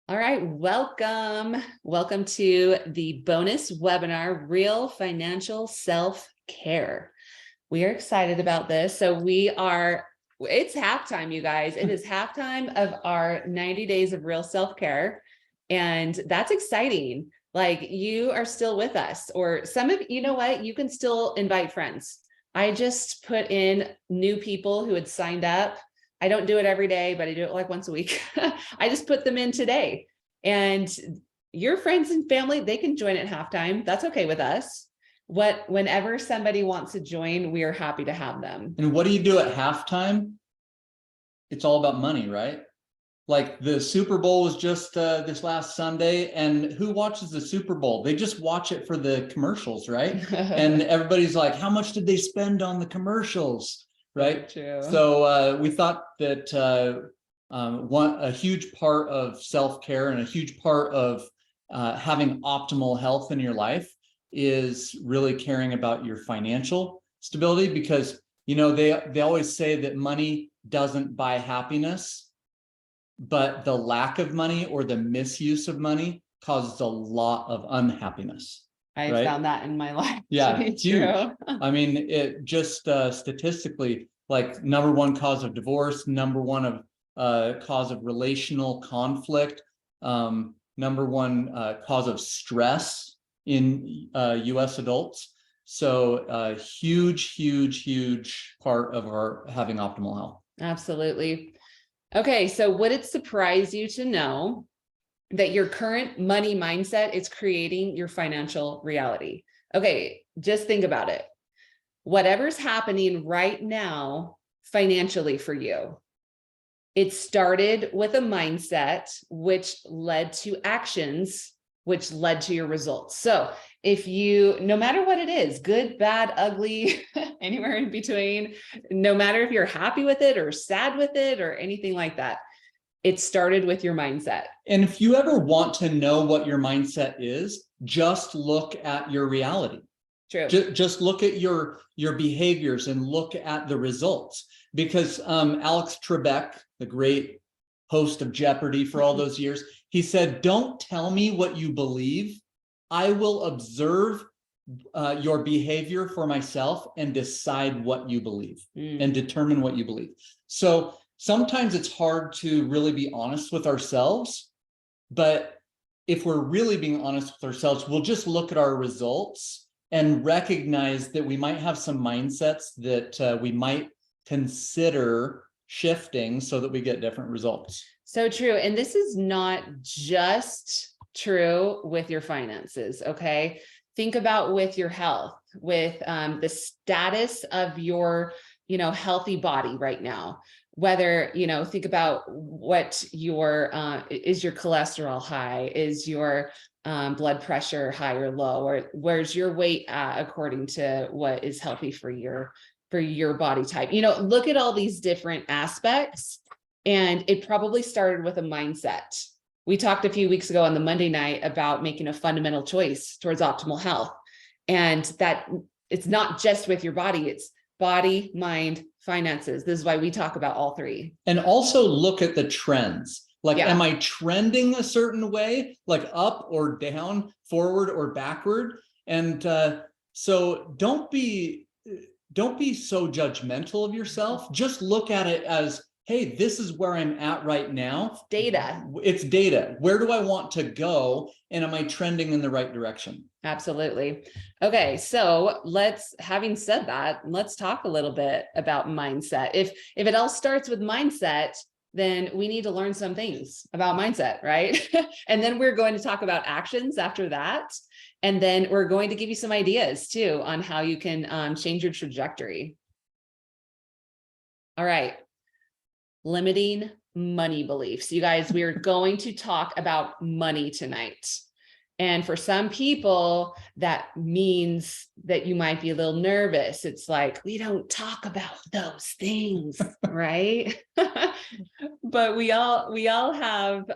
All right, welcome. Welcome to the bonus webinar, Real Financial Self-Care. We are excited about this. It's halftime, you guys. It is halftime of our 90 days of real self-care. And that's exciting. Like, you are still with us, or some of you know what, you can still invite friends. I just put in new people who had signed up. I don't do it every day, but I do it like once a week. I just put them in today, and your friends and family, they can join at halftime. That's okay with us. Whenever somebody wants to join, we are happy to have them. And what do you do at halftime? It's all about money, right? Like the Super Bowl was just this last Sunday, and who watches the Super Bowl? They just watch it for the commercials, right? And everybody's like, how much did they spend on the commercials, right? True. So we thought that a huge part of self-care and a huge part of having optimal health in your life is really caring about your financial stability, because they always say that money doesn't buy happiness, but the lack of money or the misuse of money causes a lot of unhappiness. I right? found that in my life. Yeah, to be huge. true. I mean, it just statistically, like number one cause of divorce, number one of cause of relational conflict, number one cause of stress in US adults. So huge, huge, huge part of our having optimal health. Absolutely. Okay, so would it surprise you to know that your current money mindset is creating your financial reality? Okay, just think about it. Whatever's happening right now financially for you, it started with a mindset, which led to actions, which led to your results. So if you, no matter what it is, good, bad, ugly, anywhere in between, no matter if you're happy with it or sad with it or anything like that, it started with your mindset. And if you ever want to know what your mindset is, just look at your reality. True. Just look at your behaviors and look at the results. Because Alex Trebek, the great host of Jeopardy for all those years, he said, don't tell me what you believe. I will observe your behavior for myself and decide what you believe and determine what you believe. So sometimes it's hard to really be honest with ourselves, but if we're really being honest with ourselves, we'll just look at our results and recognize that we might have some mindsets that we might consider shifting so that we get different results. So true. And this is not just true with your finances, okay? Think about with your health, with the status of your, healthy body right now. Whether, think about what your, is your cholesterol high? Is your blood pressure high or low? Or where's your weight at according to what is healthy for your body type? Look at all these different aspects. And it probably started with a mindset. We talked a few weeks ago on the Monday night about making a fundamental choice towards optimal health. And that it's not just with your body, it's body, mind, finances. This is why we talk about all three. And also look at the trends. Like, am I trending a certain way, like up or down, forward or backward? And so don't be so judgmental of yourself. Just look at it as, hey, this is where I'm at right now. Data. It's data. Where do I want to go? And am I trending in the right direction? Absolutely. Okay. So having said that, let's talk a little bit about mindset. If it all starts with mindset, then we need to learn some things about mindset, right? And then we're going to talk about actions after that. And then we're going to give you some ideas too on how you can change your trajectory. All right. Limiting money beliefs. You guys, we are going to talk about money tonight. And for some people, that means that you might be a little nervous. It's like, we don't talk about those things, right? But we all have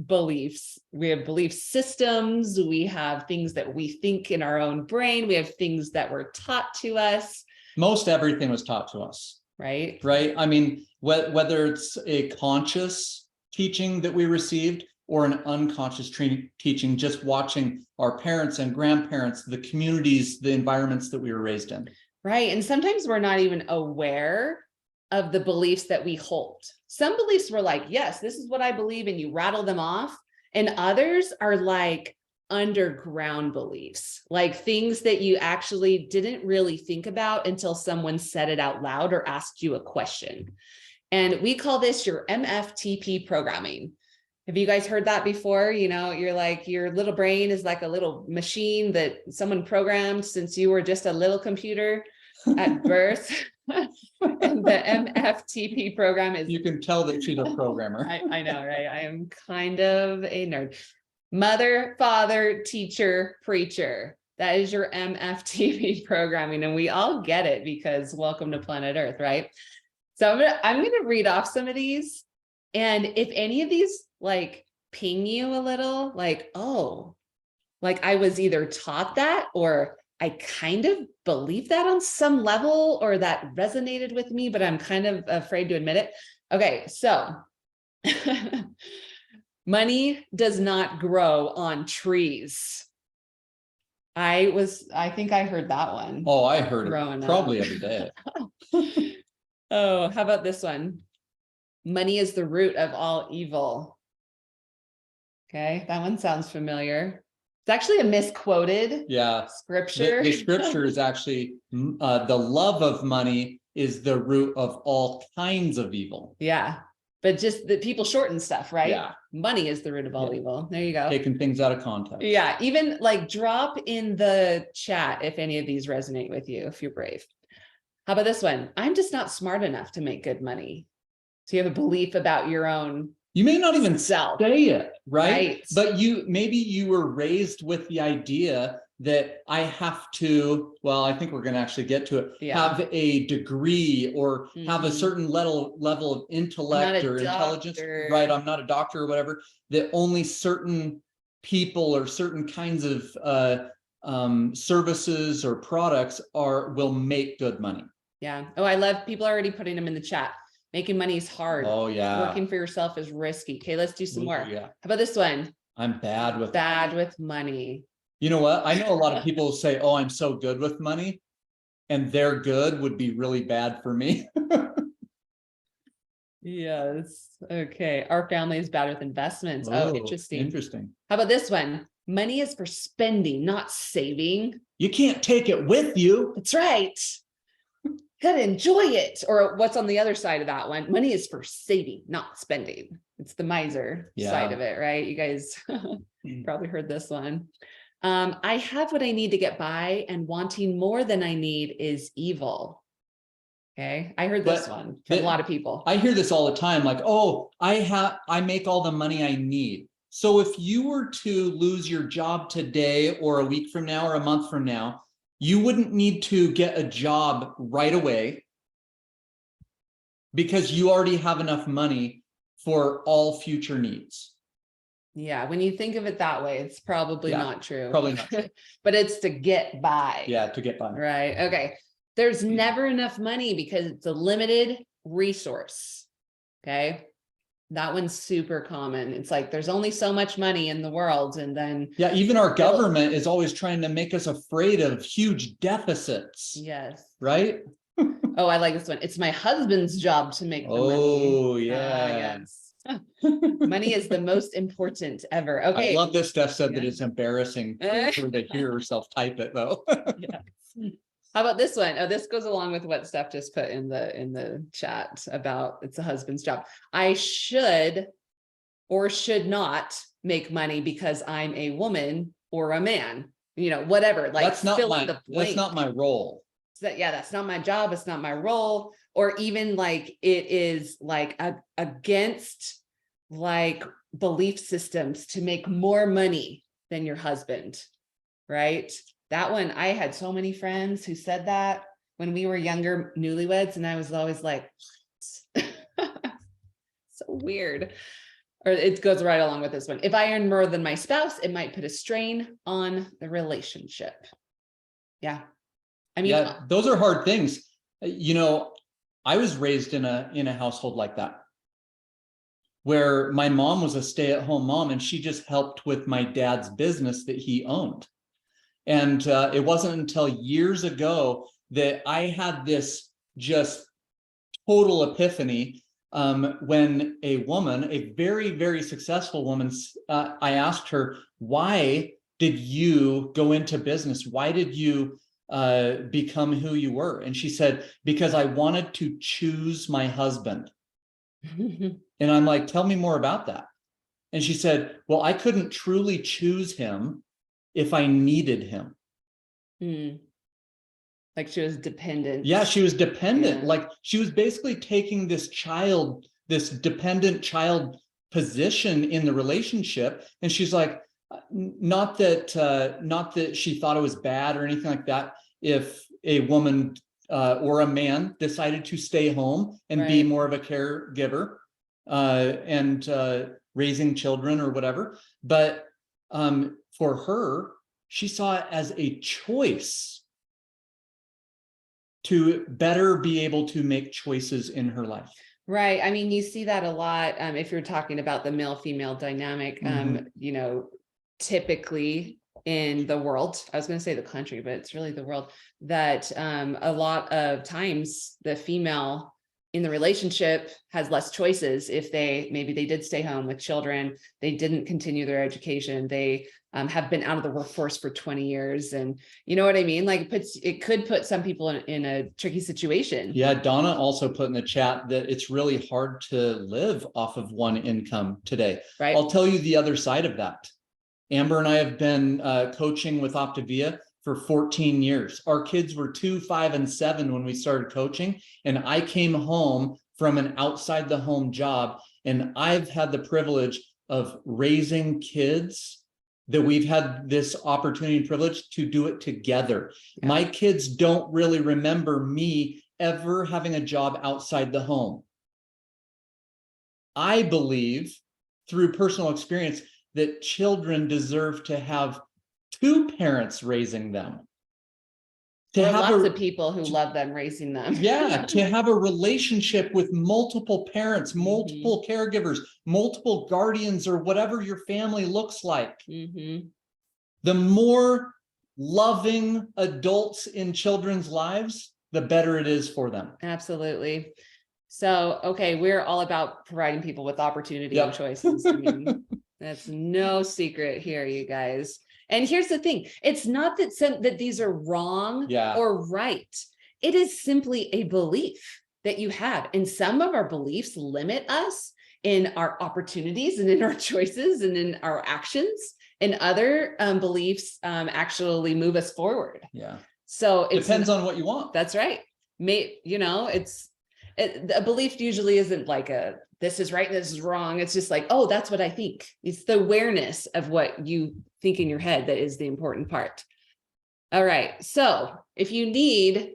beliefs. We have belief systems. We have things that we think in our own brain. We have things that were taught to us. Most everything was taught to us. Right? I mean, whether it's a conscious teaching that we received or an unconscious teaching, just watching our parents and grandparents, the communities, the environments that we were raised in. Right. And sometimes we're not even aware of the beliefs that we hold. Some beliefs were like, yes, this is what I believe, and you rattle them off. And others are like underground beliefs, like things that you actually didn't really think about until someone said it out loud or asked you a question. And we call this your MFTP programming. Have you guys heard that before? You know, you're like, your little brain is like a little machine that someone programmed since you were just a little computer at birth. And the MFTP program is— You can tell that she's a programmer. I know, right? I am kind of a nerd. Mother, father, teacher, preacher. That is your MFTP programming. And we all get it because welcome to planet Earth, right? So I'm gonna read off some of these. And if any of these like ping you a little, like, oh, like I was either taught that, or I kind of believe that on some level, or that resonated with me, but I'm kind of afraid to admit it. Okay, so money does not grow on trees. I think I heard that one. Oh, I heard Growing it up. probably every day. Oh, how about this one? Money is the root of all evil. Okay, that one sounds familiar. It's actually a misquoted Yeah. scripture. The scripture is actually the love of money is the root of all kinds of evil. Yeah, but just that people shorten stuff, right? Yeah. Money is the root of all evil. There you go. Taking things out of context. Yeah, even like drop in the chat if any of these resonate with you, if you're brave. How about this one? I'm just not smart enough to make good money. So you have a belief about your own— You may not even self. say it, right? Right. But maybe you were raised with the idea that I have to, well, I think we're going to actually get to it, Yeah. have a degree or have a Mhm. certain level of intellect or intelligence, doctor. right? I'm not a doctor or whatever, that only certain people or certain kinds of services or products will make good money. Yeah. Oh, I love people already putting them in the chat. Making money is hard. Oh yeah. Working for yourself is risky. Okay, let's do some Ooh, more. yeah. How about this one? I'm bad with money. You know what? I know a lot of people say, oh, I'm so good with money, and their good would be really bad for me. Yes. Okay. Our family is bad with investments. Oh, interesting. Interesting. How about this one? Money is for spending, not saving. You can't take it with you. That's right. Gotta enjoy it. Or what's on the other side of that one? Money is for saving, not spending. It's the miser side of it, right? You guys probably heard this one. I have what I need to get by, and wanting more than I need is evil. Okay, I heard this one from a lot of people. I hear this all the time, like, oh, I make all the money I need. So if you were to lose your job today or a week from now or a month from now, you wouldn't need to get a job right away because you already have enough money for all future needs. Yeah, when you think of it that way, it's probably not true. Probably not true. But it's to get by. Yeah, to get by. Right. Okay. There's never enough money because it's a limited resource. Okay. That one's super common. It's like there's only so much money in the world. And then yeah, even our government is always trying to make us afraid of huge deficits. Yes. Right? Oh, I like this one. It's my husband's job to make the money. Oh, yeah. Yes. Money is the most important ever. Okay. I love this. Steph said that it's embarrassing for her to hear herself type it though. Yeah. How about this one? Oh, this goes along with what Steph just put in the chat about it's a husband's job. I should or should not make money because I'm a woman or a man, whatever. Like that's not my role. That's not my job. It's not my role. Or even like it is like against like belief systems to make more money than your husband, right? That one, I had so many friends who said that when we were younger, newlyweds, and I was always like, so weird. Or it goes right along with this one. If I earn more than my spouse, it might put a strain on the relationship. Yeah. I mean, yeah, those are hard things. I was raised in a household like that. where my mom was a stay-at-home mom and she just helped with my dad's business that he owned. And it wasn't until years ago that I had this just total epiphany when a woman, a very, very successful woman, I asked her, why did you go into business? Why did you become who you were? And she said, because I wanted to choose my husband. And I'm like, tell me more about that. And she said, well, I couldn't truly choose him if I needed him. Like she was dependent. Yeah, she was dependent. Yeah. Like she was basically taking this dependent child position in the relationship. And she's like, not that she thought it was bad or anything like that. If a woman or a man decided to stay home and be more of a caregiver and raising children or whatever. But for her, she saw it as a choice to better be able to make choices in her life. Right. I mean, you see that a lot if you're talking about the male-female dynamic, you know, typically in the world, I was going to say the country, but it's really the world, that a lot of times the female in the relationship has less choices. If maybe they did stay home with children, they didn't continue their education, they have been out of the workforce for 20 years. And you know what I mean? Like it could put some people in a tricky situation. Yeah. Donna also put in the chat that it's really hard to live off of one income today. Right. I'll tell you the other side of that. Amber and I have been coaching with Optavia for 14 years. Our kids were 2, 5, and 7 when we started coaching. And I came home from an outside the home job. And I've had the privilege of raising kids that we've had this opportunity and privilege to do it together. Yeah. My kids don't really remember me ever having a job outside the home. I believe through personal experience that children deserve to have 2 parents raising them. To have lots of people who love them raising them. Yeah, to have a relationship with multiple parents, multiple caregivers, multiple guardians, or whatever your family looks like. The more loving adults in children's lives, the better it is for them. Absolutely. So, okay, we're all about providing people with opportunity and choices. I mean, that's no secret here, you guys. And here's the thing. It's not that these are wrong or right. It is simply a belief that you have. And some of our beliefs limit us in our opportunities and in our choices and in our actions. And other beliefs actually move us forward. Yeah. So it depends on what you want. That's right. You know, a belief usually isn't like this is right, this is wrong. It's just like, oh, that's what I think. It's the awareness of what you think in your head that is the important part. All right. So if you need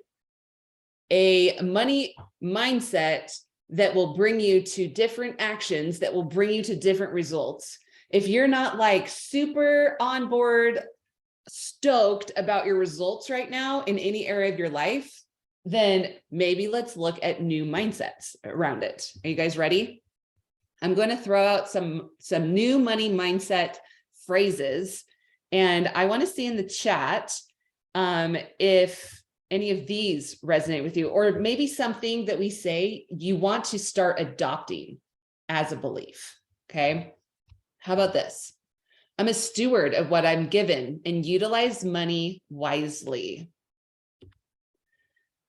a money mindset that will bring you to different actions, that will bring you to different results, if you're not like super on board, stoked about your results right now in any area of your life, then maybe let's look at new mindsets around it. Are you guys ready? I'm going to throw out some new money mindset phrases, and I want to see in the chat if any of these resonate with you, or maybe something that we say you want to start adopting as a belief. Okay. How about this? I'm a steward of what I'm given and utilize money wisely.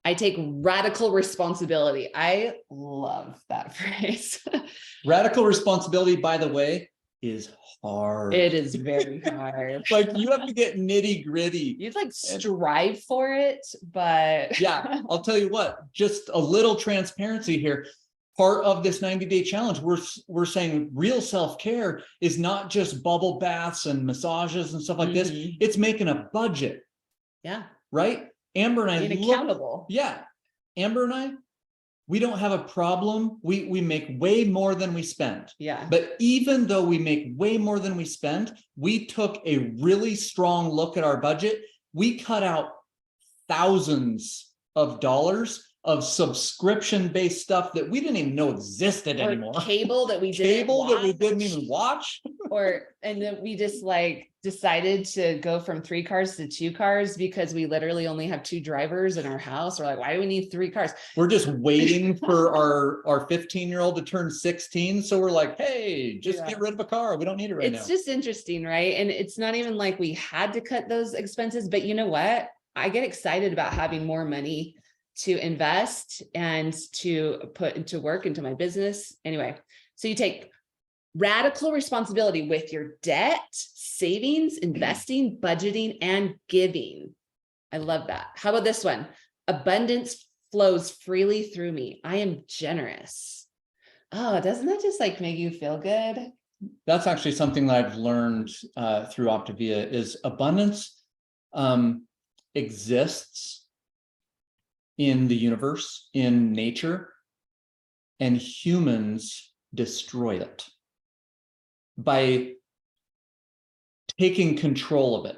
I take radical responsibility. I love that phrase. Radical responsibility, by the way, is hard. It is very hard. Like you have to get nitty gritty. You'd like strive for it, but yeah, I'll tell you what, just a little transparency here. Part of this 90-day challenge, we're saying real self-care is not just bubble baths and massages and stuff like this. It's making a budget. Yeah. Right? Amber and I being accountable. Yeah. Amber and I, we don't have a problem. We make way more than we spend. Yeah. But even though we make way more than we spend, we took a really strong look at our budget. We cut out thousands of dollars of subscription-based stuff that we didn't even know existed Or anymore. cable that we didn't Cable that we watch. didn't even watch. And then we just like decided to go from 3 cars to 2 cars because we literally only have 2 drivers in our house. We're like, why do we need 3 cars? We're just waiting for our 15-year-old to turn 16. So we're like, hey, just get rid of a car. We don't need it right now. It's just interesting, right? And it's not even like we had to cut those expenses, but you know what? I get excited about having more money to invest and to put into work into my business. Anyway, so you take radical responsibility with your debt, savings, investing, budgeting, and giving. I love that. How about this one? Abundance flows freely through me. I am generous. Oh, doesn't that just like make you feel good? That's actually something that I've learned through Optavia is abundance exists in the universe, in nature, and humans destroy it by taking control of it,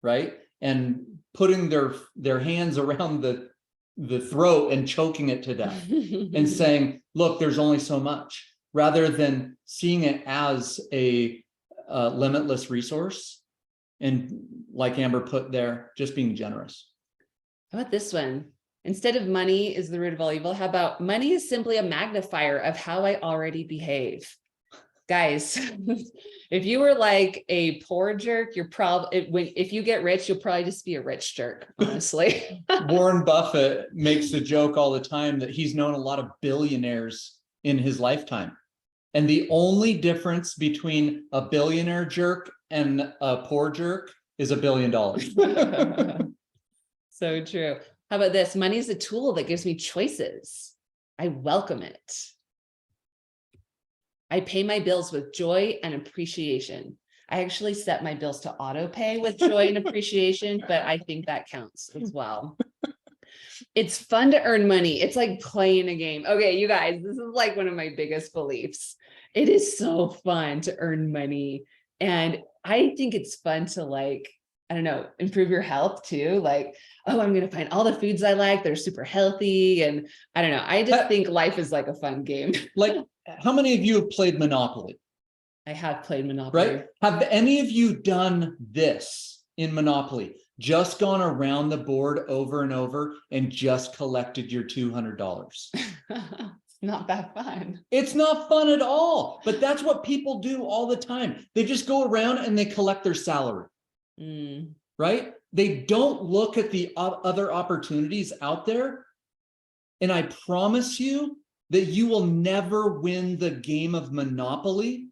right? And putting their hands around the throat and choking it to death and saying, look, there's only so much, rather than seeing it as a limitless resource. And like Amber put there, just being generous. How about this one? Instead of money is the root of all evil, how about money is simply a magnifier of how I already behave? Guys, if you were like a poor jerk, you're probably, if you get rich, you'll probably just be a rich jerk, honestly. Warren Buffett makes the joke all the time that he's known a lot of billionaires in his lifetime. And the only difference between a billionaire jerk and a poor jerk is $1 billion. So true. How about this? Money is a tool that gives me choices. I welcome it. I pay my bills with joy and appreciation. I actually set my bills to auto pay with joy and appreciation, but I think that counts as well. It's fun to earn money. It's like playing a game. Okay, you guys, this is like one of my biggest beliefs. It is so fun to earn money. And I think it's fun to like, I don't know, improve your health too. Like, oh, I'm going to find all the foods I like. They're super healthy. And I don't know. I just think life is like a fun game. Like, how many of you have played Monopoly? I have played Monopoly. Right? Have any of you done this in Monopoly? Just gone around the board over and over and just collected your $200? It's not that fun. It's not fun at all, but that's what people do all the time. They just go around and they collect their salary, right? They don't look at the other opportunities out there. And I promise you that you will never win the game of Monopoly,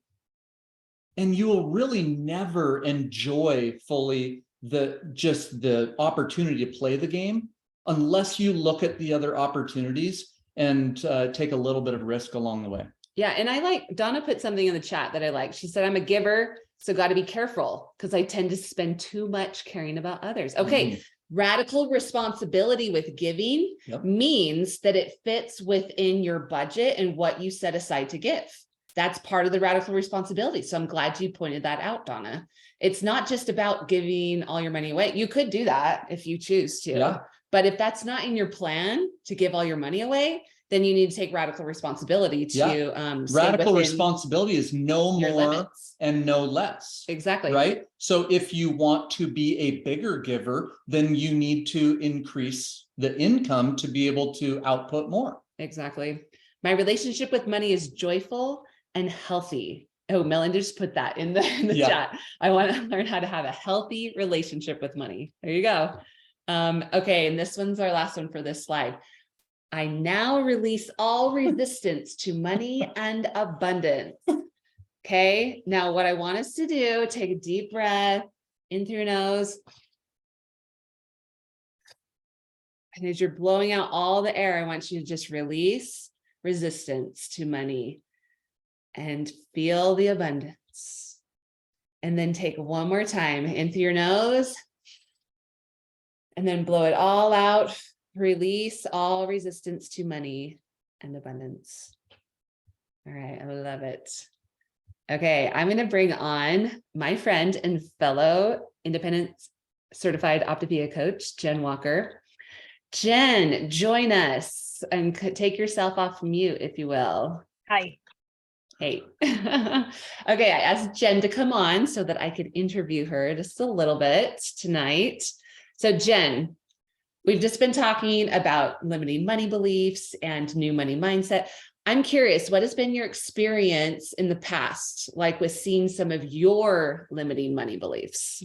and you will really never enjoy fully the opportunity to play the game unless you look at the other opportunities and take a little bit of risk along the way. Yeah. And I like, Donna put something in the chat that I like. She said, I'm a giver, so got to be careful because I tend to spend too much caring about others. Okay. Radical responsibility with giving means that it fits within your budget and what you set aside to give. That's part of the radical responsibility. So I'm glad you pointed that out, Donna. It's not just about giving all your money away. You could do that if you choose to. Yeah. But if that's not in your plan to give all your money away, then you need to take radical responsibility to radical responsibility is no more limits. And no less. Exactly. Right. So if you want to be a bigger giver, then you need to increase the income to be able to output more. Exactly. My relationship with money is joyful and healthy. Oh, Melinda just put that in the chat. I want to learn how to have a healthy relationship with money. There you go. Okay. And this one's our last one for this slide. I now release all resistance to money and abundance. Okay. Now what I want us to do, take a deep breath in through your nose. And as you're blowing out all the air, I want you to just release resistance to money and feel the abundance. And then take one more time in through your nose and then blow it all out. Release all resistance to money and abundance. All right, I love it. Okay, I'm going to bring on my friend and fellow independent certified Optavia coach, Jen Walker. Jen, join us. and take yourself off mute, if you will. Hi. Hey. Okay, I asked Jen to come on so that I could interview her just a little bit tonight. So Jen, we've just been talking about limiting money beliefs and new money mindset. I'm curious, what has been your experience in the past, like with seeing some of your limiting money beliefs?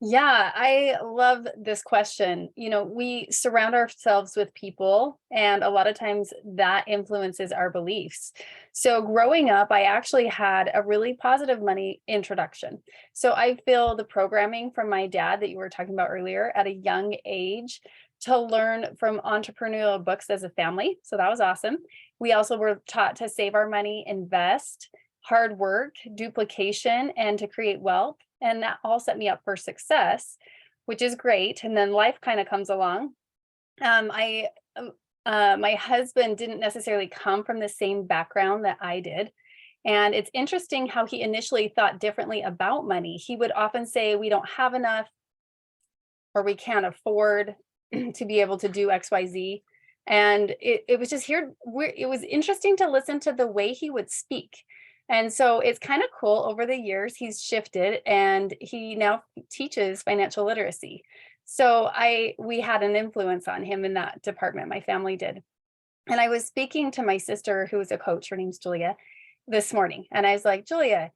Yeah, I love this question. We surround ourselves with people, and a lot of times that influences our beliefs. So, growing up, I actually had a really positive money introduction. So, I feel the programming from my dad that you were talking about earlier at a young age to learn from entrepreneurial books as a family. So, that was awesome. We also were taught to save our money, invest, hard work, duplication, and to create wealth. And that all set me up for success, which is great. And then life kind of comes along. My husband didn't necessarily come from the same background that I did. And it's interesting how he initially thought differently about money. He would often say, we don't have enough, or we can't afford to be able to do XYZ. And it was just it was interesting to listen to the way he would speak. And so it's kind of cool. Over the years, he's shifted and he now teaches financial literacy. So we had an influence on him in that department. My family did. And I was speaking to my sister, who is a coach, her name's Julia, this morning. And I was like, Julia,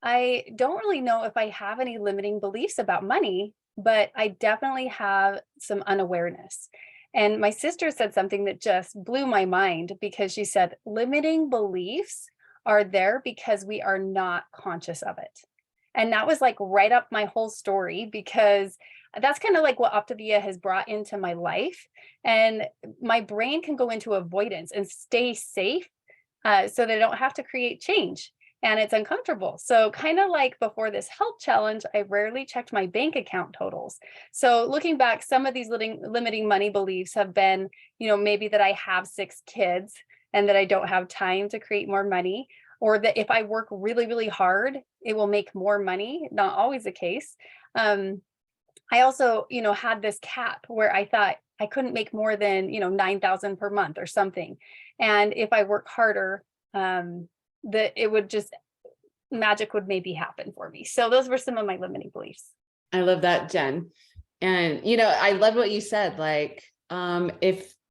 I don't really know if I have any limiting beliefs about money, but I definitely have some unawareness. And my sister said something that just blew my mind, because she said, limiting beliefs are there because we are not conscious of it. And that was like right up my whole story, because that's kind of like what Optavia has brought into my life. And my brain can go into avoidance and stay safe so they don't have to create change. And it's uncomfortable. So kind of like before this health challenge, I rarely checked my bank account totals. So looking back, some of these limiting money beliefs have been, maybe that I have 6 kids and that I don't have time to create more money, or that if I work really, really hard, it will make more money. Not always the case. I also, had this cap where I thought I couldn't make more than, 9,000 per month or something. And if I work harder, that it would just, magic would maybe happen for me. So those were some of my limiting beliefs. I love that, Jen. And, I love what you said, like,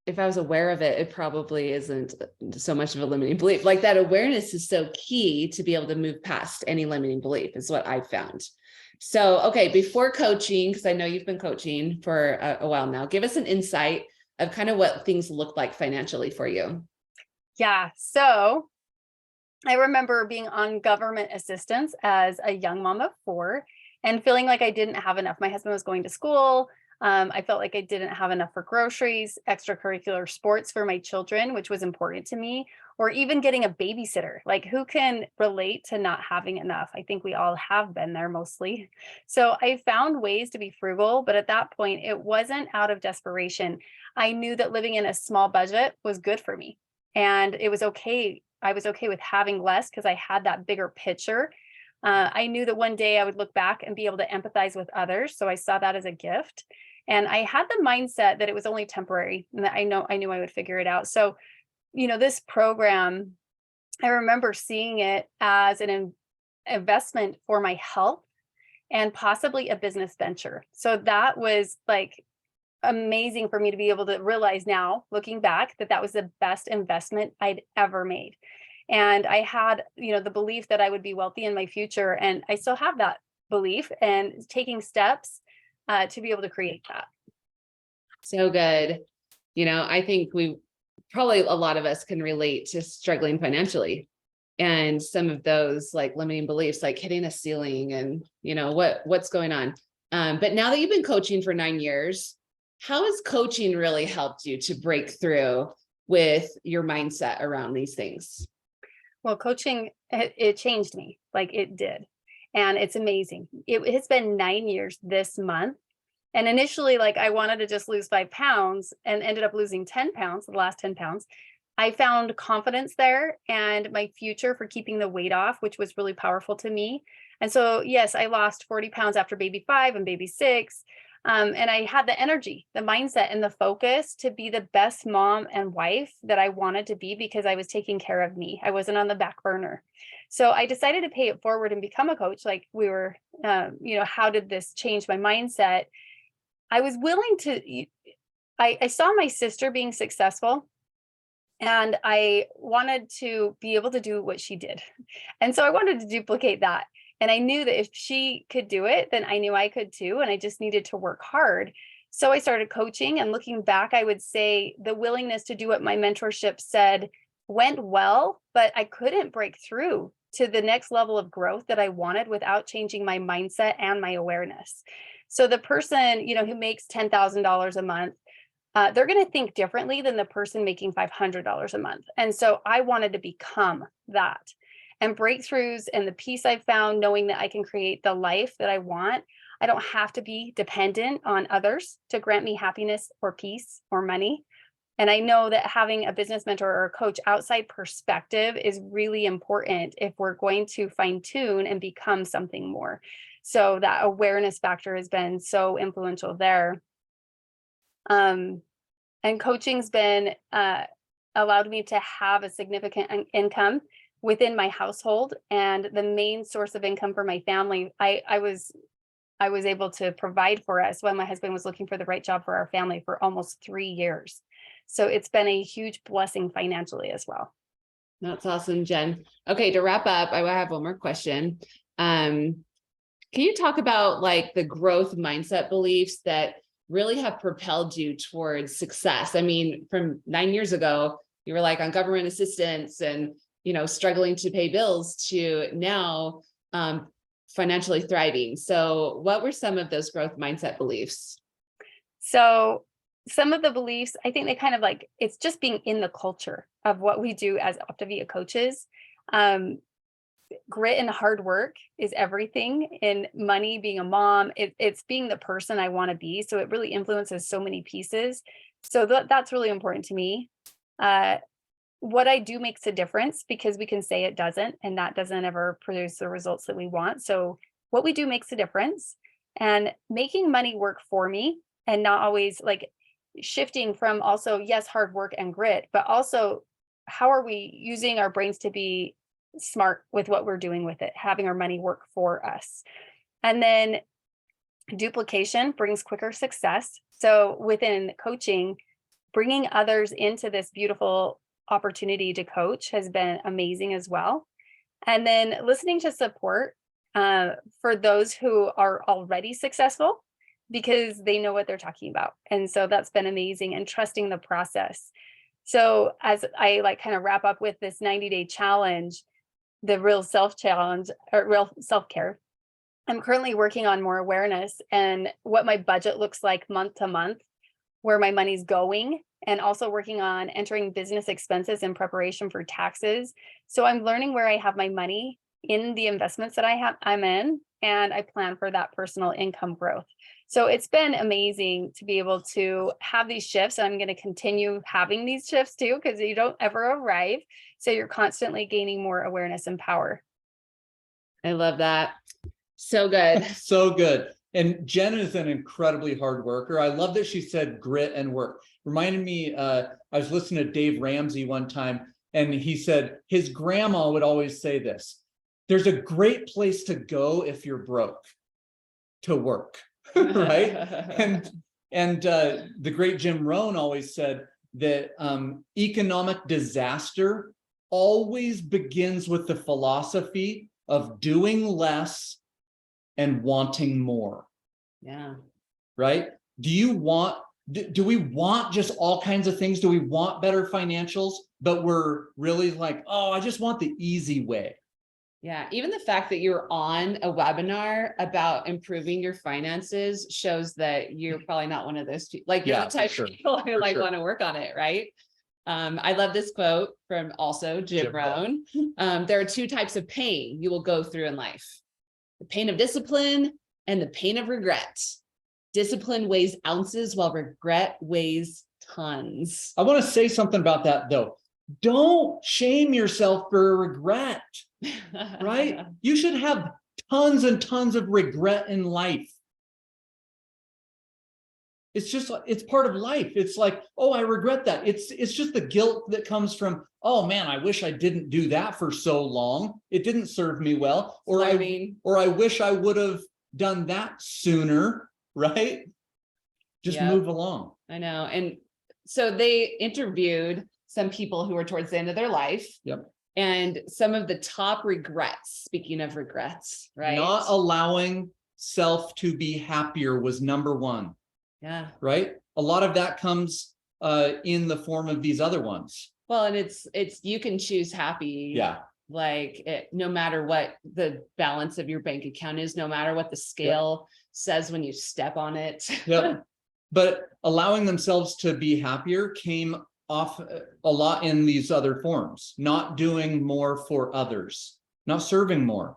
if I was aware of it, it probably isn't so much of a limiting belief. Like, that awareness is so key to be able to move past any limiting belief, is what I've found. So, okay, before coaching, because I know you've been coaching for a while now, give us an insight of kind of what things look like financially for you. Yeah. So I remember being on government assistance as a young mom of 4 and feeling like I didn't have enough. My husband was going to school. I felt like I didn't have enough for groceries, extracurricular sports for my children, which was important to me, or even getting a babysitter. Like, who can relate to not having enough? I think we all have been there mostly. So I found ways to be frugal, but at that point, it wasn't out of desperation. I knew that living in a small budget was good for me, and it was okay. I was okay with having less because I had that bigger picture. I knew that one day I would look back and be able to empathize with others. So I saw that as a gift. And I had the mindset that it was only temporary, and that I knew I would figure it out. So, this program, I remember seeing it as an investment for my health and possibly a business venture. So that was like amazing for me to be able to realize now, looking back, that that was the best investment I'd ever made. And I had, the belief that I would be wealthy in my future. And I still have that belief, and taking steps to be able to create that. So good. I think a lot of us can relate to struggling financially, and some of those like limiting beliefs, like hitting a ceiling and, what's going on. But now that you've been coaching for 9 years, how has coaching really helped you to break through with your mindset around these things? Well, coaching, it changed me, like it did. And it's amazing. It has been 9 years this month. And initially, like, I wanted to just lose 5 pounds and ended up losing 10 pounds, the last 10 pounds. I found confidence there and my future for keeping the weight off, which was really powerful to me. And so, yes, I lost 40 pounds after baby 5 and baby 6. And I had the energy, the mindset, and the focus to be the best mom and wife that I wanted to be because I was taking care of me. I wasn't on the back burner. So I decided to pay it forward and become a coach. Like we were, how did this change my mindset? I was willing to, I saw my sister being successful and I wanted to be able to do what she did. And so I wanted to duplicate that. And I knew that if she could do it, then I knew I could too. And I just needed to work hard. So I started coaching, and looking back, I would say the willingness to do what my mentorship said went well, but I couldn't break through to the next level of growth that I wanted without changing my mindset and my awareness. So the person, who makes $10,000 a month, they're going to think differently than the person making $500 a month. And so I wanted to become that. And breakthroughs and the peace I've found, knowing that I can create the life that I want. I don't have to be dependent on others to grant me happiness or peace or money. And I know that having a business mentor or a coach outside perspective is really important if we're going to fine tune and become something more. So that awareness factor has been so influential there. And coaching's been allowed me to have a significant income within my household, and the main source of income for my family. I was able to provide for us when my husband was looking for the right job for our family for almost 3 years. So it's been a huge blessing financially as well. That's awesome, Jen. Okay, to wrap up, I have one more question. Can you talk about like the growth mindset beliefs that really have propelled you towards success? I mean, from 9 years ago, you were like on government assistance and, struggling to pay bills, to now financially thriving. So what were some of those growth mindset beliefs? So some of the beliefs, I think they kind of like, it's just being in the culture of what we do as Optavia coaches. Grit and hard work is everything. In money, being a mom, it's being the person I want to be. So it really influences so many pieces. So that's really important to me. What I do makes a difference, because we can say it doesn't, and that doesn't ever produce the results that we want. So what we do makes a difference, and making money work for me, and not always like shifting from also, yes, hard work and grit, but also how are we using our brains to be smart with what we're doing with it, having our money work for us. And then duplication brings quicker success. So within coaching, bringing others into this beautiful opportunity to coach has been amazing as well. And then listening to support for those who are already successful, because they know what they're talking about. And so that's been amazing, and trusting the process. So as I kind of wrap up with this 90-day challenge, the real self-challenge or real self-care, I'm currently working on more awareness and what my budget looks like month to month, where my money's going, and also working on entering business expenses in preparation for taxes. So I'm learning where I have my money in the investments that I'm in, and I plan for that personal income growth. So it's been amazing to be able to have these shifts. And I'm going to continue having these shifts too, because you don't ever arrive. So you're constantly gaining more awareness and power. I love that. So good. So good. And Jen is an incredibly hard worker. I love that she said grit and work. Reminded me, I was listening to Dave Ramsey one time, and he said his grandma would always say this: there's a great place to go if you're broke, to work, right? And the great Jim Rohn always said that economic disaster always begins with the philosophy of doing less and wanting more. Yeah. Right? Do we want just all kinds of things? Do we want better financials? But we're really like, oh, I just want the easy way. Yeah. Even the fact that you're on a webinar about improving your finances shows that you're probably not one of those people. Like, you're the type of people who want to work on it, right? I love this quote from also Jim Rohn. There are two types of pain you will go through in life: the pain of discipline and the pain of regret. Discipline weighs ounces while regret weighs tons. I want to say something about that though. Don't shame yourself for regret, right? You should have tons and tons of regret in life. it's part of life. It's like, oh, I regret that. It's just the guilt that comes from, oh man, I wish I didn't do that for so long. It didn't serve me well. Or I wish I would have done that sooner, right? Just Yep. move along. I know. And so they interviewed some people who were towards the end of their life. Yep. And some of the top regrets, speaking of regrets, right? Not allowing self to be happier was number one. Yeah. Right? A lot of that comes in the form of these other ones. Well, and it's you can choose happy. Yeah. Like no matter what the balance of your bank account is, no matter what the scale says when you step on it. Yep. But allowing themselves to be happier came off a lot in these other forms. Not doing more for others, not serving more,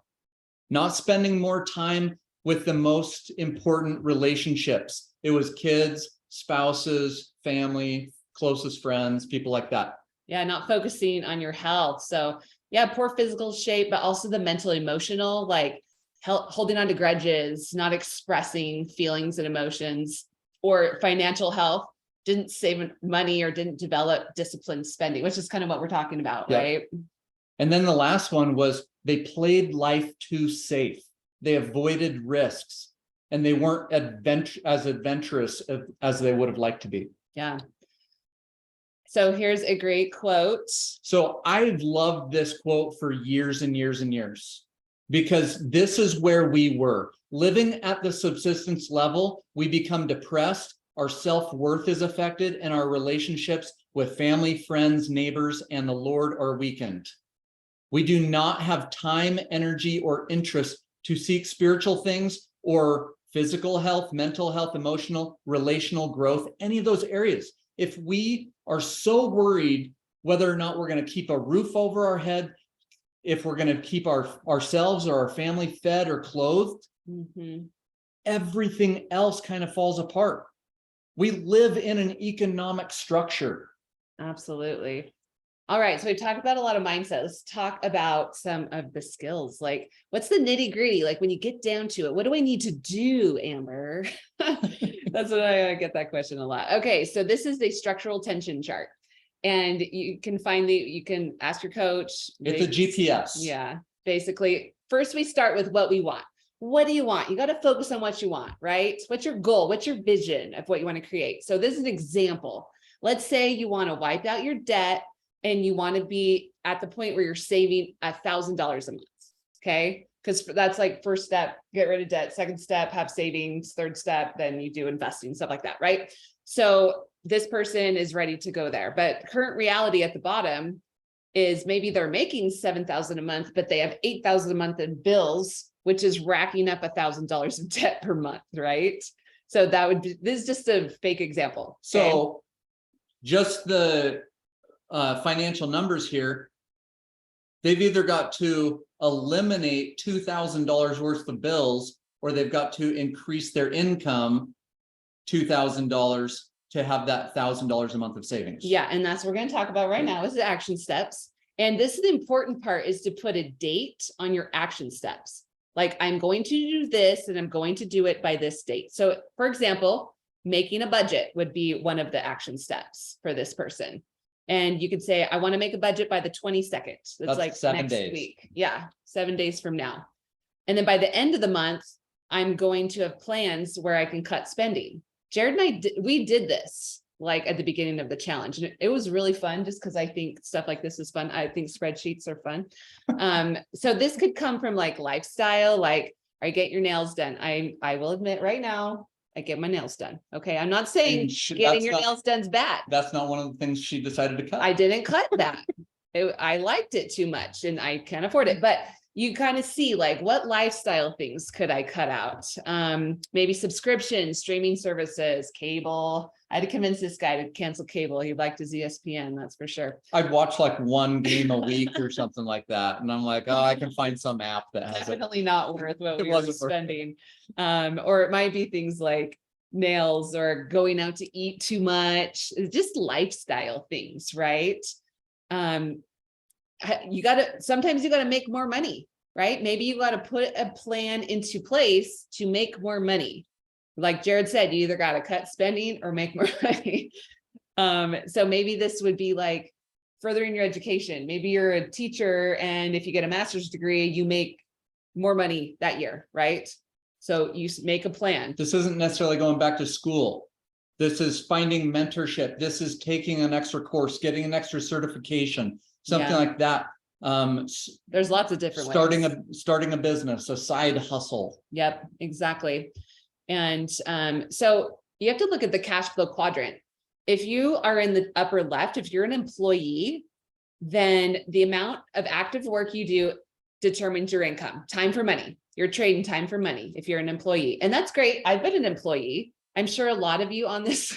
not spending more time with the most important relationships. It was kids, spouses, family, closest friends, people like that. Yeah, not focusing on your health. So yeah, poor physical shape, but also the mental, emotional, like holding on to grudges, not expressing feelings and emotions, or financial health, didn't save money or didn't develop disciplined spending, which is kind of what we're talking about, right? And then the last one was they played life too safe. They avoided risks and they weren't as adventurous as they would have liked to be. Yeah. So here's a great quote. So I've loved this quote for years and years and years, because this is where we were living at the subsistence level. We become depressed, our self-worth is affected, and our relationships with family, friends, neighbors, and the Lord are weakened. We do not have time, energy, or interest to seek spiritual things or physical health, mental health, emotional, relational growth, any of those areas. If we are so worried whether or not we're going to keep a roof over our head, if we're going to keep ourselves or our family fed or clothed, everything else kind of falls apart. We live in an economic structure. Absolutely. All right. So we talked about a lot of mindset. Let's talk about some of the skills. Like, what's the nitty gritty? Like when you get down to it, what do I need to do, Amber? That's what I get that question a lot. Okay. So this is a structural tension chart. And you can you can ask your coach. It's a GPS. Yeah. Basically, first we start with what we want. What do you want? You got to focus on what you want, right? What's your goal? What's your vision of what you want to create? So this is an example. Let's say you want to wipe out your debt and you want to be at the point where you're saving $1,000 a month. Okay. Because that's like first step, get rid of debt. Second step, have savings. Third step, then you do investing, stuff like that. Right. So this person is ready to go there, but current reality at the bottom is maybe they're making $7,000 a month, but they have $8,000 a month in bills, which is racking up $1,000 of debt per month. Right. So that would be, this is just a fake example. Okay? So just the financial numbers here, they've either got to eliminate $2,000 worth of bills, or they've got to increase their income $2,000 to have that $1,000 a month of savings. Yeah. And that's what we're going to talk about right now is the action steps. And this is the important part, is to put a date on your action steps. Like, I'm going to do this and I'm going to do it by this date. So for example, making a budget would be one of the action steps for this person. And you could say, I want to make a budget by the 22nd. That's like 7 next days. week. Yeah. 7 days from now. And then by the end of the month, I'm going to have plans where I can cut spending. Jared and we did this like at the beginning of the challenge. And it was really fun just because I think stuff like this is fun. I think spreadsheets are fun. So this could come from like lifestyle, like, I get your nails done. I will admit right now, I get my nails done. Okay. I'm not saying getting your nails done is bad. That's not one of the things she decided to cut. I didn't cut that. I liked it too much and I can't afford it, but you kind of see like, what lifestyle things could I cut out? Maybe subscriptions, streaming services, cable. I had to convince this guy to cancel cable. He liked his ESPN, that's for sure. I'd watch like one game a week or something like that. And I'm like, oh, I can find some app that has it. Definitely not worth what It we were wasn't worth it. spending. Or it might be things like nails or going out to eat too much, just lifestyle things, right? Sometimes you got to make more money, right? Maybe you got to put a plan into place to make more money. Like Jared said, you either got to cut spending or make more money. So maybe this would be like furthering your education. Maybe you're a teacher, and if you get a master's degree, you make more money that year, right? So you make a plan. This isn't necessarily going back to school. This is finding mentorship. This is taking an extra course, getting an extra certification, something Yeah. like that. There's lots of different Starting ways. starting a business, a side hustle. Yep, exactly. And so you have to look at the cash flow quadrant. If you are in the upper left, if you're an employee, then the amount of active work you do determines your income. Time for money. You're trading time for money if you're an employee. And that's great. I've been an employee. I'm sure a lot of you on this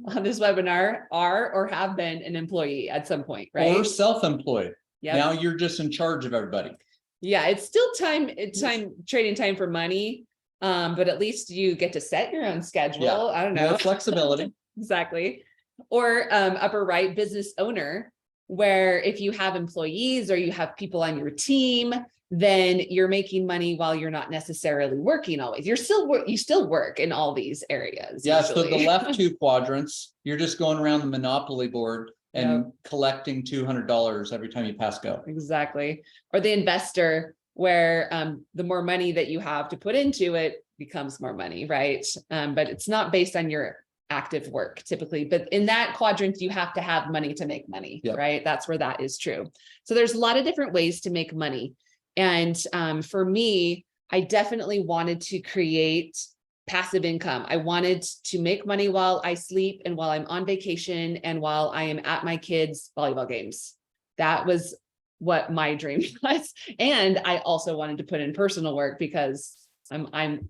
webinar are or have been an employee at some point, right? Or self-employed. Yep. Now you're just in charge of everybody. Yeah, it's still trading time for money. But at least you get to set your own schedule. Yeah. I don't know. More flexibility. Exactly. Or upper right, business owner, where if you have employees or you have people on your team, then you're making money while you're not necessarily working always. You still work in all these areas. Yeah, so usually. the left two quadrants, you're just going around the Monopoly board and collecting $200 every time you pass go. Exactly. Or the investor, where the more money that you have to put into it becomes more money, right? But it's not based on your active work typically, but in that quadrant, you have to have money to make money, Yep. right? That's where that is true. So there's a lot of different ways to make money. And for me, I definitely wanted to create passive income. I wanted to make money while I sleep and while I'm on vacation and while I am at my kids' volleyball games. That was what my dream was. And I also wanted to put in personal work because I'm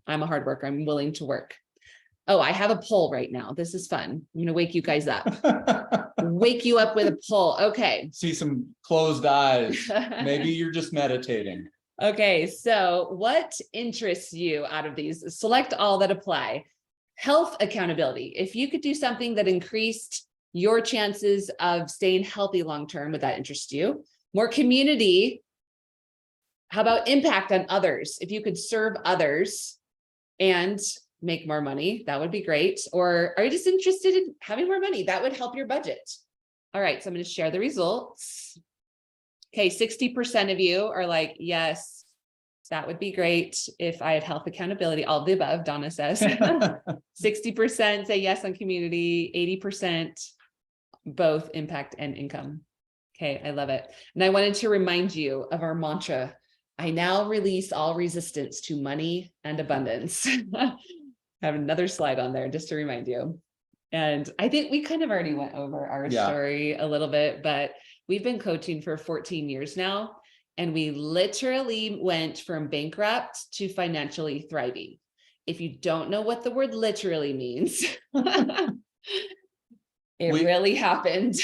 a hard worker. I'm willing to work. Oh, I have a poll right now. This is fun. I'm going to wake you guys up. Wake you up with a poll. Okay. See some closed eyes. Maybe you're just meditating. Okay. So what interests you out of these? Select all that apply. Health accountability. If you could do something that increased your chances of staying healthy long-term, would that interest you? More community. How about impact on others? If you could serve others and make more money, that would be great. Or are you just interested in having more money? That would help your budget. All right, so I'm going to share the results. Okay, 60% of you are like, yes, that would be great if I had health accountability, all of the above, Donna says. 60% say yes on community, 80% both impact and income. Okay, I love it. And I wanted to remind you of our mantra. I now release all resistance to money and abundance. I have another slide on there just to remind you. And I think we kind of already went over our story a little bit, but we've been coaching for 14 years now. And we literally went from bankrupt to financially thriving. If you don't know what the word literally means, it really happened.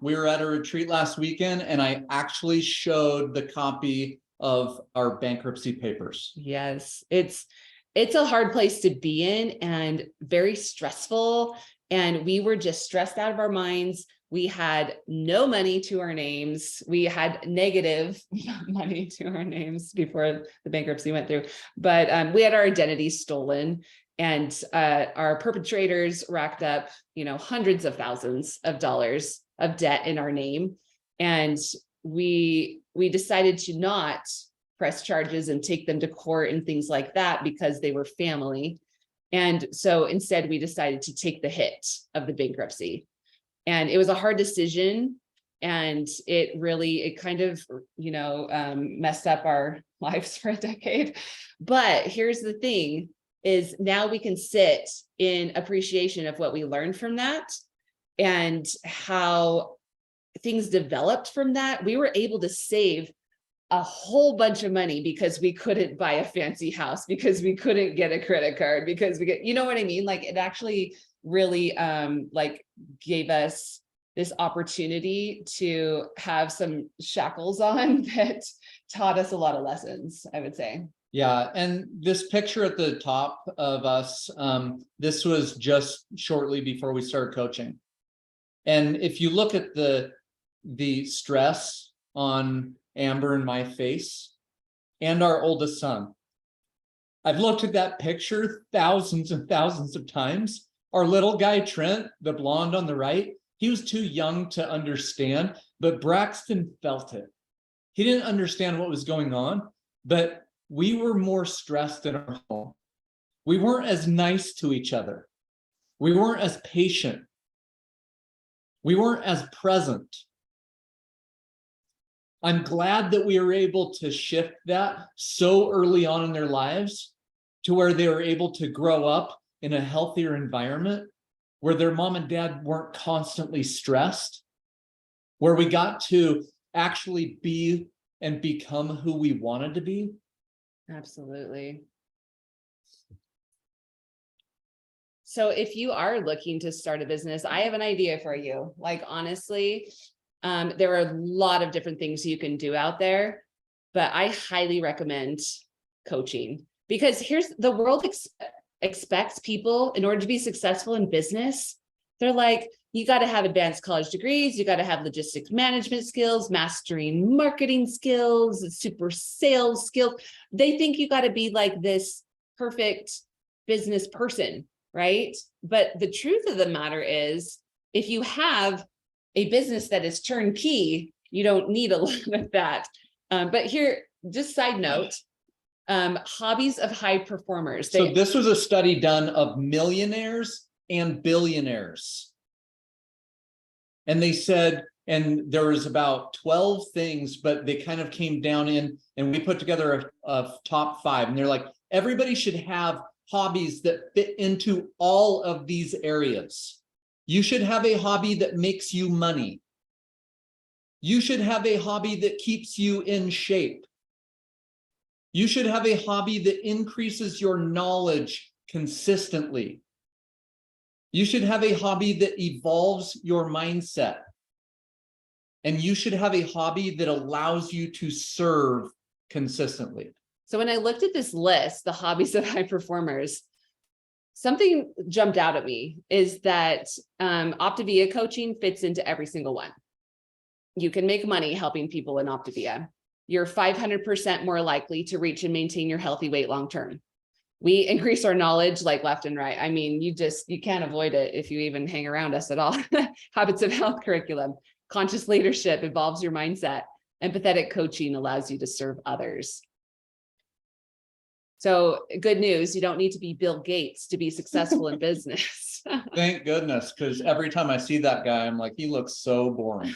We were at a retreat last weekend and I actually showed the copy of our bankruptcy papers. Yes, it's a hard place to be in and very stressful. And we were just stressed out of our minds. We had no money to our names. We had negative money to our names before the bankruptcy went through. But we had our identities stolen, and our perpetrators racked up, hundreds of thousands of dollars of debt in our name. And we decided to not press charges and take them to court and things like that because they were family. And so instead we decided to take the hit of the bankruptcy. And it was a hard decision. And it kind of, messed up our lives for a decade. But here's the thing is now we can sit in appreciation of what we learned from that and how things developed from that. We were able to save a whole bunch of money because we couldn't buy a fancy house, because we couldn't get a credit card, because you know what I mean? Like it actually really gave us this opportunity to have some shackles on that taught us a lot of lessons, I would say. Yeah, and this picture at the top of us, this was just shortly before we started coaching. And if you look at the stress on Amber and my face and our oldest son, I've looked at that picture thousands and thousands of times. Our little guy, Trent, the blonde on the right, he was too young to understand, but Braxton felt it. He didn't understand what was going on, but we were more stressed in our home. We weren't as nice to each other. We weren't as patient. We weren't as present. I'm glad that we were able to shift that so early on in their lives to where they were able to grow up in a healthier environment, where their mom and dad weren't constantly stressed, where we got to actually be and become who we wanted to be. Absolutely. So if you are looking to start a business, I have an idea for you. Like, honestly, there are a lot of different things you can do out there, but I highly recommend coaching, because here's the world expects people, in order to be successful in business, they're like, you got to have advanced college degrees, you got to have logistics management skills, mastering marketing skills, super sales skills. They think you got to be like this perfect business person, right? But the truth of the matter is, if you have a business that is turnkey, you don't need a lot of that. But here, just side note, hobbies of high performers. So this was a study done of millionaires and billionaires. And they said, and there was about 12 things, but they kind of came down in, and we put together a top 5. And they're like, everybody should have hobbies that fit into all of these areas. You should have a hobby that makes you money. You should have a hobby that keeps you in shape. You should have a hobby that increases your knowledge consistently. You should have a hobby that evolves your mindset. And you should have a hobby that allows you to serve consistently. So when I looked at this list, the hobbies of high performers, something jumped out at me is that Optavia coaching fits into every single one. You can make money helping people in Optavia. You're 500% more likely to reach and maintain your healthy weight long-term. We increase our knowledge like left and right. I mean, you can't avoid it if you even hang around us at all. Habits of health curriculum, conscious leadership evolves your mindset. Empathetic coaching allows you to serve others. So good news, you don't need to be Bill Gates to be successful in business. Thank goodness, because every time I see that guy, I'm like, he looks so boring.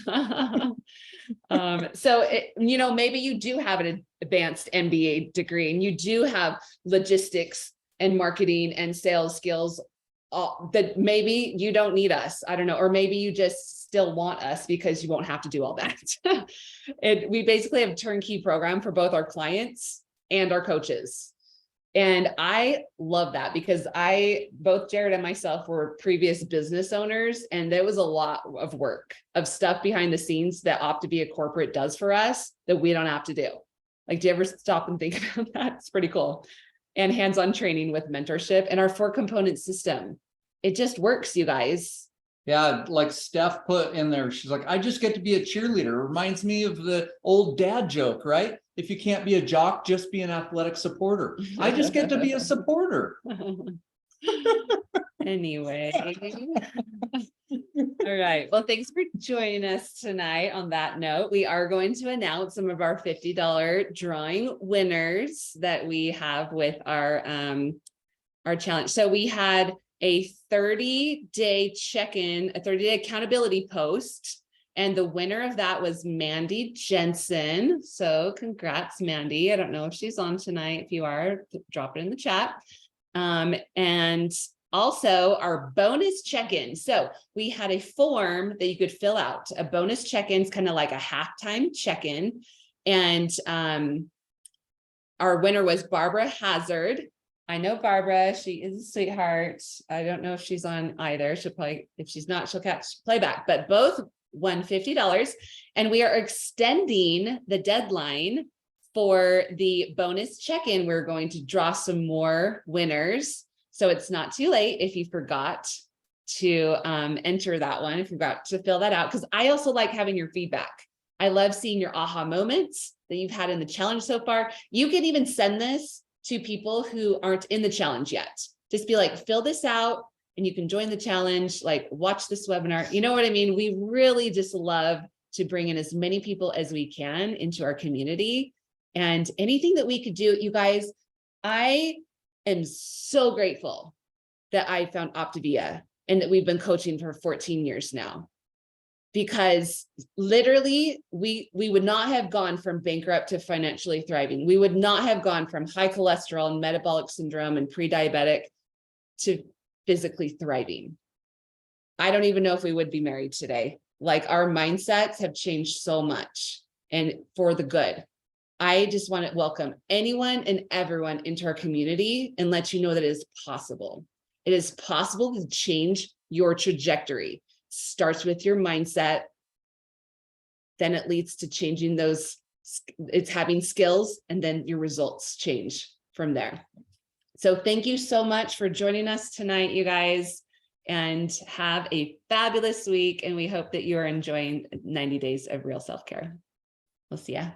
Maybe you do have an advanced MBA degree and you do have logistics and marketing and sales skills that maybe you don't need us. I don't know. Or maybe you just still want us because you won't have to do all that. We basically have a turnkey program for both our clients and our coaches. And I love that because both Jared and myself were previous business owners, and there was a lot of work of stuff behind the scenes that Optavia corporate does for us that we don't have to do. Like, do you ever stop and think about that? It's pretty cool. And hands-on training with mentorship and our 4-component system. It just works, you guys. Yeah, like Steph put in there, she's like, I just get to be a cheerleader. Reminds me of the old dad joke, right? If you can't be a jock, just be an athletic supporter. I just get to be a supporter. Anyway. All right. Well, thanks for joining us tonight. On that note, we are going to announce some of our $50 drawing winners that we have with our challenge. So we had a 30-day check-in, a 30-day accountability post. And the winner of that was Mandy Jensen. So congrats, Mandy. I don't know if she's on tonight. If you are, drop it in the chat. And also our bonus check-in. So we had a form that you could fill out. A bonus check-in is kind of like a halftime check-in. And our winner was Barbara Hazard. I know Barbara, she is a sweetheart. I don't know if she's on either. She'll probably, if she's not, she'll catch playback, but both won $50. And we are extending the deadline for the bonus check-in. We're going to draw some more winners. So it's not too late if you forgot to enter that one, if you forgot to fill that out, because I also like having your feedback. I love seeing your aha moments that you've had in the challenge so far. You can even send this to people who aren't in the challenge yet. Just be like, fill this out and you can join the challenge, like watch this webinar. You know what I mean? We really just love to bring in as many people as we can into our community, and anything that we could do. You guys, I am so grateful that I found Optavia and that we've been coaching for 14 years now, because literally we would not have gone from bankrupt to financially thriving. We would not have gone from high cholesterol and metabolic syndrome and pre-diabetic to physically thriving. I don't even know if we would be married today. Like, our mindsets have changed so much, and for the good. I just want to welcome anyone and everyone into our community and let you know that it is possible. It is possible to change your trajectory. Starts with your mindset, then it leads to changing those, it's having skills, and then your results change from there. So thank you so much for joining us tonight, you guys, and have a fabulous week. And we hope that you are enjoying 90 days of real self-care. We'll see ya.